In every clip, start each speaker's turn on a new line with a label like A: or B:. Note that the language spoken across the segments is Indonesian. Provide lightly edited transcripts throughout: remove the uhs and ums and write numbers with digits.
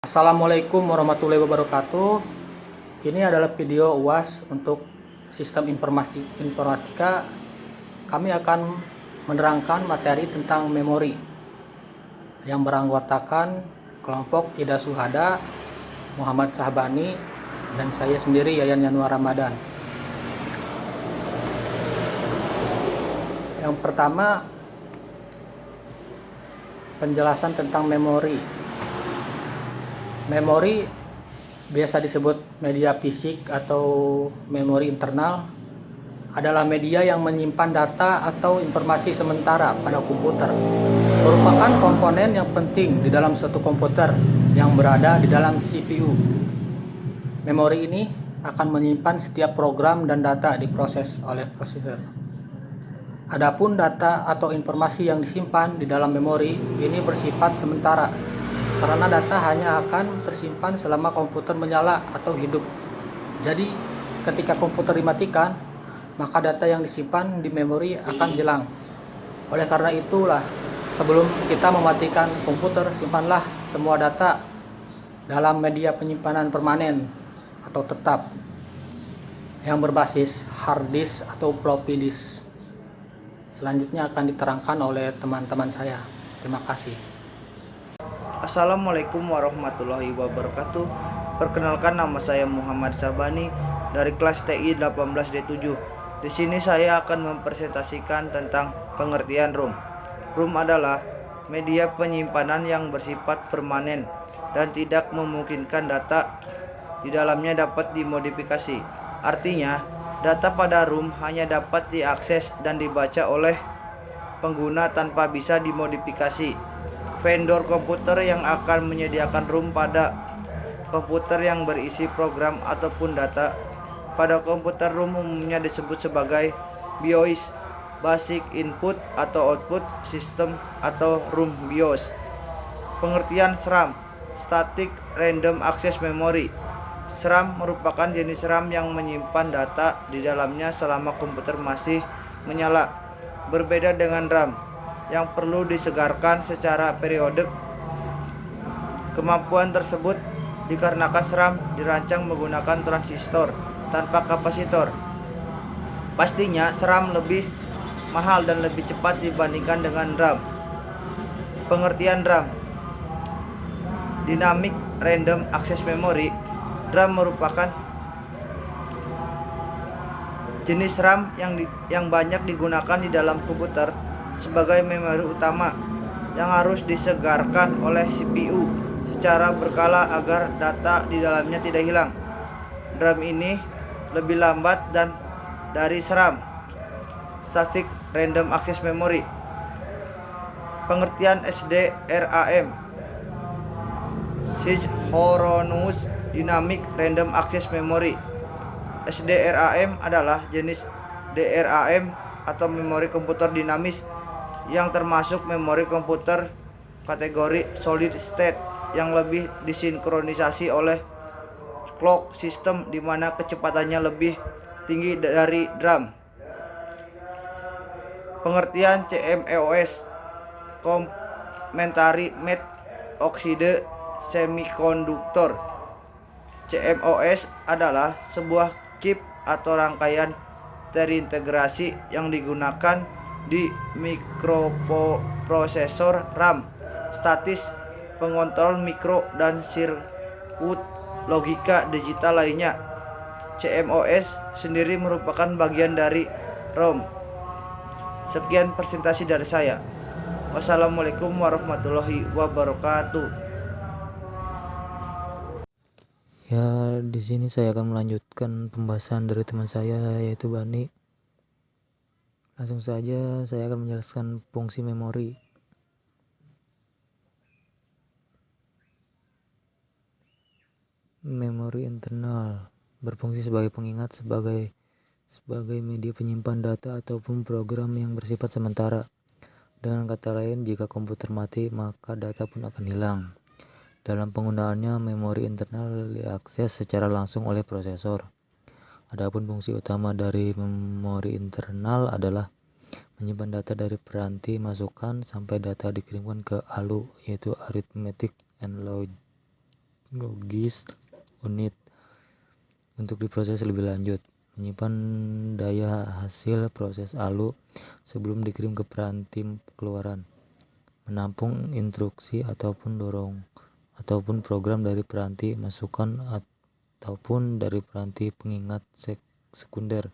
A: Assalamualaikum warahmatullahi wabarakatuh. Ini adalah video UAS untuk sistem informasi informatika. Kami akan menerangkan materi tentang memori yang beranggotakan kelompok Ida Suhada, Muhammad Sahbani, dan saya sendiri Yayan Yanuar Ramadan. Yang pertama, penjelasan tentang memori. Memori biasa disebut media fisik atau memori internal adalah media yang menyimpan data atau informasi sementara pada komputer. Merupakan komponen yang penting di dalam suatu komputer yang berada di dalam CPU. Memori ini akan menyimpan setiap program dan data diproses oleh prosesor. Adapun data atau informasi yang disimpan di dalam memori ini bersifat sementara, karena data hanya akan tersimpan selama komputer menyala atau hidup. Jadi, ketika komputer dimatikan, maka data yang disimpan di memori akan hilang. Oleh karena itulah, sebelum kita mematikan komputer, simpanlah semua data dalam media penyimpanan permanen atau tetap yang berbasis hard disk atau floppy disk. Selanjutnya akan diterangkan oleh teman-teman saya. Terima kasih.
B: Assalamualaikum warahmatullahi wabarakatuh. Perkenalkan, nama saya Muhammad Sahbani dari kelas TI 18D7. Di sini saya akan mempresentasikan tentang pengertian ROM. ROM adalah media penyimpanan yang bersifat permanen dan tidak memungkinkan data di dalamnya dapat dimodifikasi. Artinya, data pada ROM hanya dapat diakses dan dibaca oleh pengguna tanpa bisa dimodifikasi. Vendor komputer yang akan menyediakan ROM pada komputer yang berisi program ataupun data pada komputer ROM umumnya disebut sebagai BIOS, Basic Input atau Output System atau ROM BIOS. Pengertian SRAM, Static Random Access Memory. SRAM merupakan jenis RAM yang menyimpan data di dalamnya selama komputer masih menyala. Berbeda dengan RAM yang perlu disegarkan secara periodik. Kemampuan tersebut dikarenakan SRAM dirancang menggunakan transistor tanpa kapasitor. Pastinya SRAM lebih mahal dan lebih cepat dibandingkan dengan RAM. Pengertian RAM, Dynamic Random Access Memory. RAM merupakan jenis RAM yang banyak digunakan di dalam komputer sebagai memori utama yang harus disegarkan oleh CPU secara berkala agar data di dalamnya tidak hilang. RAM ini lebih lambat dari SRAM, Static Random Access Memory. Pengertian SDRAM, Synchronous Dynamic Random Access Memory. SDRAM adalah jenis DRAM atau memori komputer dinamis yang termasuk memori komputer kategori solid state yang lebih disinkronisasi oleh clock system di mana kecepatannya lebih tinggi dari RAM. Pengertian CMOS, Complementary Met Oxide Semiconductor. CMOS adalah sebuah chip atau rangkaian terintegrasi yang digunakan di mikroprosesor RAM, statis, pengontrol mikro, dan sirkuit logika digital lainnya. CMOS sendiri merupakan bagian dari ROM. Sekian presentasi dari saya. Wassalamualaikum warahmatullahi wabarakatuh.
C: Ya, di sini saya akan melanjutkan pembahasan dari teman saya yaitu Bani. Langsung saja saya akan menjelaskan fungsi memori. Memori internal berfungsi sebagai pengingat, sebagai media penyimpan data ataupun program yang bersifat sementara. Dengan kata lain, jika komputer mati, maka data pun akan hilang. Dalam penggunaannya, memori internal diakses secara langsung oleh prosesor. Adapun fungsi utama dari memori internal adalah menyimpan data dari peranti masukan sampai data dikirimkan ke ALU, yaitu Arithmetic and Logic logis unit untuk diproses lebih lanjut, menyimpan daya hasil proses ALU sebelum dikirim ke peranti keluaran, menampung instruksi ataupun program dari peranti masukan ataupun dari peranti pengingat sekunder.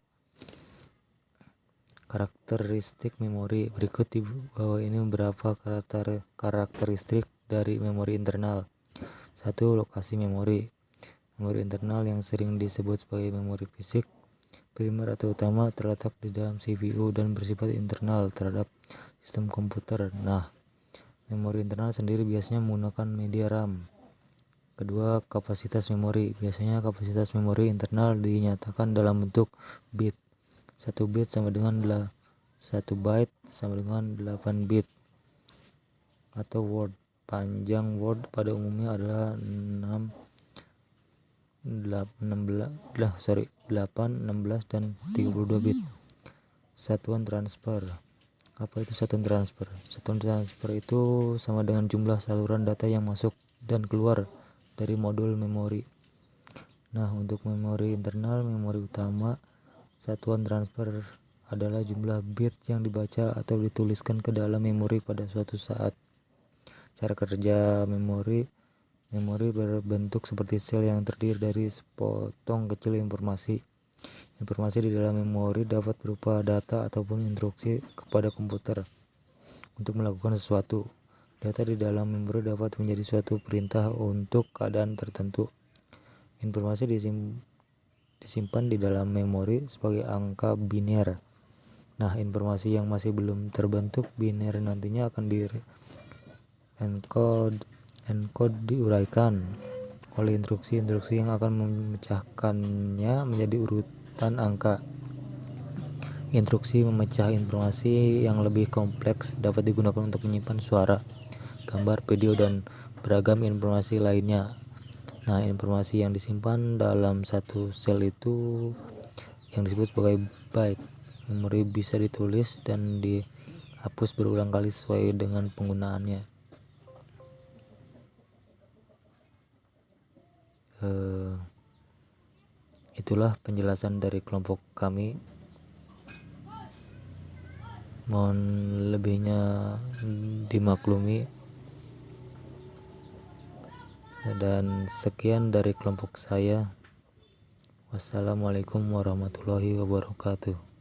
C: Karakteristik memori. Berikut di bawah ini beberapa karakteristik dari memori internal. 1. Lokasi memori. Memori internal yang sering disebut sebagai memori fisik primer atau utama terletak di dalam CPU dan bersifat internal terhadap sistem komputer. Nah, memori internal sendiri biasanya menggunakan media RAM. Kedua, kapasitas memori. Biasanya kapasitas memori internal dinyatakan dalam bentuk bit. 1 bit sama dengan 1 byte sama dengan 8 bit. Atau word. Panjang word pada umumnya adalah 8, 16 dan 32 bit. Satuan transfer. Apa itu satuan transfer? Satuan transfer itu sama dengan jumlah saluran data yang masuk dan keluar dari modul memori. Nah, untuk memori internal, memori utama, satuan transfer adalah jumlah bit yang dibaca atau dituliskan ke dalam memori pada suatu saat. Cara kerja memori berbentuk seperti sel yang terdiri dari sepotong kecil informasi. Informasi di dalam memori dapat berupa data ataupun instruksi kepada komputer untuk melakukan sesuatu. Data di dalam memori dapat menjadi suatu perintah untuk keadaan tertentu. Informasi disimpan di dalam memori sebagai angka biner. Nah, informasi yang masih belum terbentuk biner nantinya akan encode diuraikan oleh instruksi yang akan memecahkannya menjadi urutan angka. Instruksi memecah informasi yang lebih kompleks dapat digunakan untuk menyimpan suara, gambar, video, dan beragam informasi lainnya. Nah, informasi yang disimpan dalam satu sel itu yang disebut sebagai byte. Memori bisa ditulis dan dihapus berulang kali sesuai dengan penggunaannya. Itulah penjelasan dari kelompok kami. Mohon lebihnya dimaklumi. Dan sekian dari kelompok saya. Wassalamualaikum warahmatullahi wabarakatuh.